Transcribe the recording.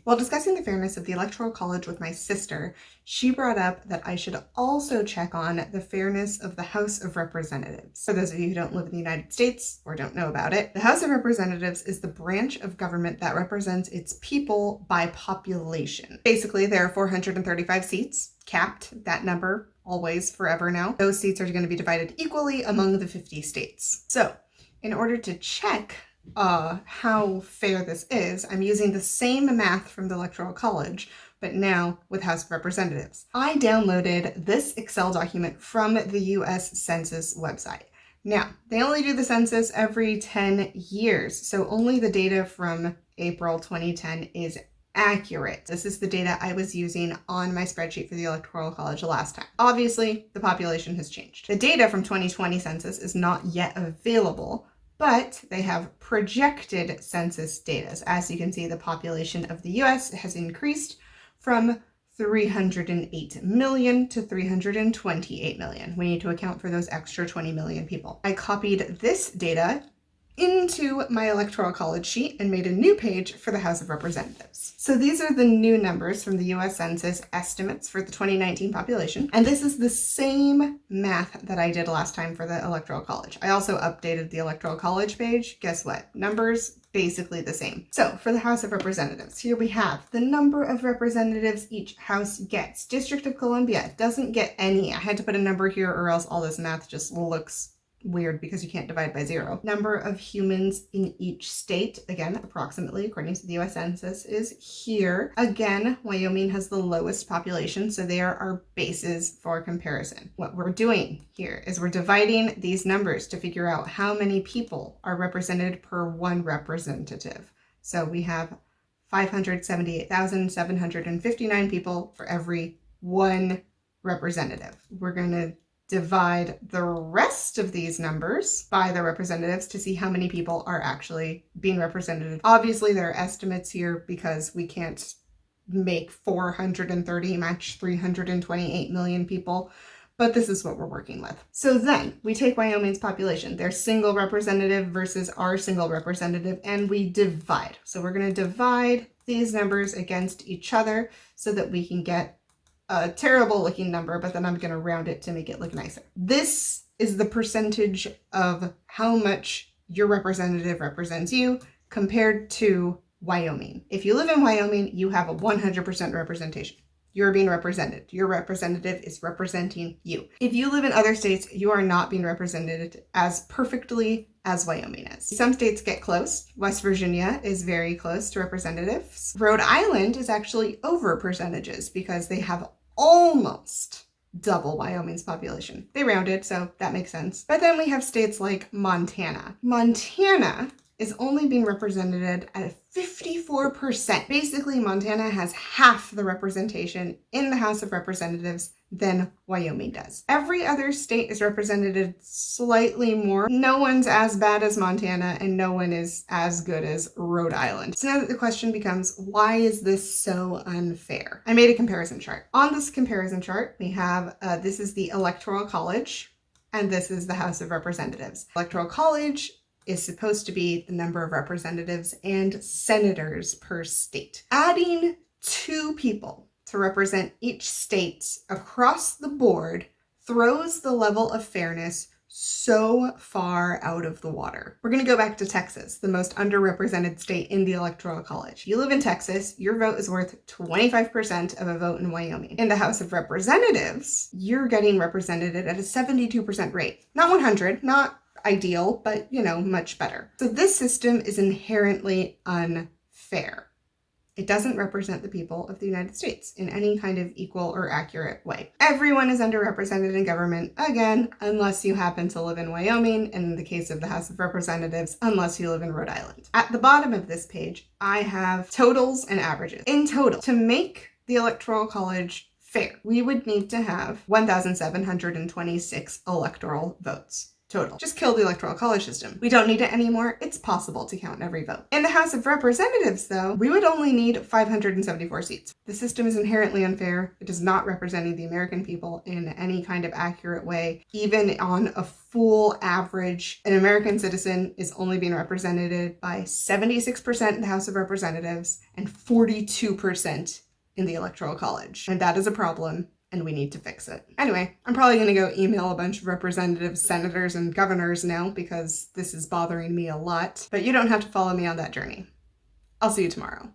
While discussing the fairness of the Electoral College with my sister, she brought up that I should also check on the fairness of the House of Representatives. For those of you who don't live in the United States or don't know about it, the House of Representatives is the branch of government that represents its people by population. Basically, there are 435 seats, capped, that number, always, forever now. Those seats are going to be divided equally among the 50 states. So, in order to check how fair this is, I'm using the same math from the Electoral College, but now with House of Representatives. I downloaded this Excel document from the US Census website. Now, they only do the census every 10 years, so only the data from April 2010 is accurate. This is the data I was using on my spreadsheet for the Electoral College last time. Obviously, the population has changed. The data from 2020 census is not yet available, but they have projected census data. As you can see, the population of the US has increased from 308 million to 328 million. We need to account for those extra 20 million people. I copied this data into my Electoral College sheet and made a new page for the House of Representatives. So these are the new numbers from the US Census estimates for the 2019 population. And this is the same math that I did last time for the Electoral College. I also updated the Electoral College page. Guess what? Numbers basically the same. So for the House of Representatives, here we have the number of representatives each house gets. District of Columbia doesn't get any. I had to put a number here or else all this math just looks weird because you can't divide by 0. Number of humans in each state, again, approximately, according to the US Census, is here. Again, Wyoming has the lowest population, so they are our bases for comparison. What we're doing here is we're dividing these numbers to figure out how many people are represented per one representative. So we have 578,759 people for every one representative. We're going to divide the rest of these numbers by the representatives to see how many people are actually being represented. Obviously, there are estimates here because we can't make 430 match 328 million people, but this is what we're working with. So then we take Wyoming's population, their single representative versus our single representative, and we divide. So we're going to divide these numbers against each other so that we can get a terrible looking number, but then I'm going to round it to make it look nicer. This is the percentage of how much your representative represents you compared to Wyoming. If you live in Wyoming, you have a 100% representation. You're being represented. Your representative is representing you. If you live in other states, you are not being represented as perfectly as Wyoming is. Some states get close. West Virginia is very close to representatives. Rhode Island is actually over percentages because they have almost double Wyoming's population. They rounded, so that makes sense. But then we have states like Montana. Montana is only being represented at 54%. Basically, Montana has half the representation in the House of Representatives than Wyoming does. Every other state is represented slightly more. No one's as bad as Montana, and no one is as good as Rhode Island. So now that the question becomes, why is this so unfair? I made a comparison chart. On this comparison chart, we have, this is the Electoral College, and this is the House of Representatives. Electoral College is supposed to be the number of representatives and senators per state. Adding 2 people to represent each state across the board throws the level of fairness so far out of the water. We're going to go back to Texas, the most underrepresented state in the Electoral College. You live in Texas, your vote is worth 25% of a vote in Wyoming. In the House of Representatives, you're getting represented at a 72% rate. Not 100, not ideal, but much better. So this system is inherently unfair. It doesn't represent the people of the United States in any kind of equal or accurate way. Everyone is underrepresented in government, again, unless you happen to live in Wyoming, and in the case of the House of Representatives, unless you live in Rhode Island. At the bottom of this page, I have totals and averages. In total, to make the Electoral College fair, we would need to have 1,726 electoral votes. total. Just kill the Electoral College system. We don't need it anymore. It's possible to count every vote. In the House of Representatives, though, we would only need 574 seats. The system is inherently unfair. It is not representing the American people in any kind of accurate way. Even on a full average, an American citizen is only being represented by 76% in the House of Representatives and 42% in the Electoral College. And that is a problem, and we need to fix it. Anyway, I'm probably going to go email a bunch of representatives, senators, and governors now because this is bothering me a lot. But you don't have to follow me on that journey. I'll see you tomorrow.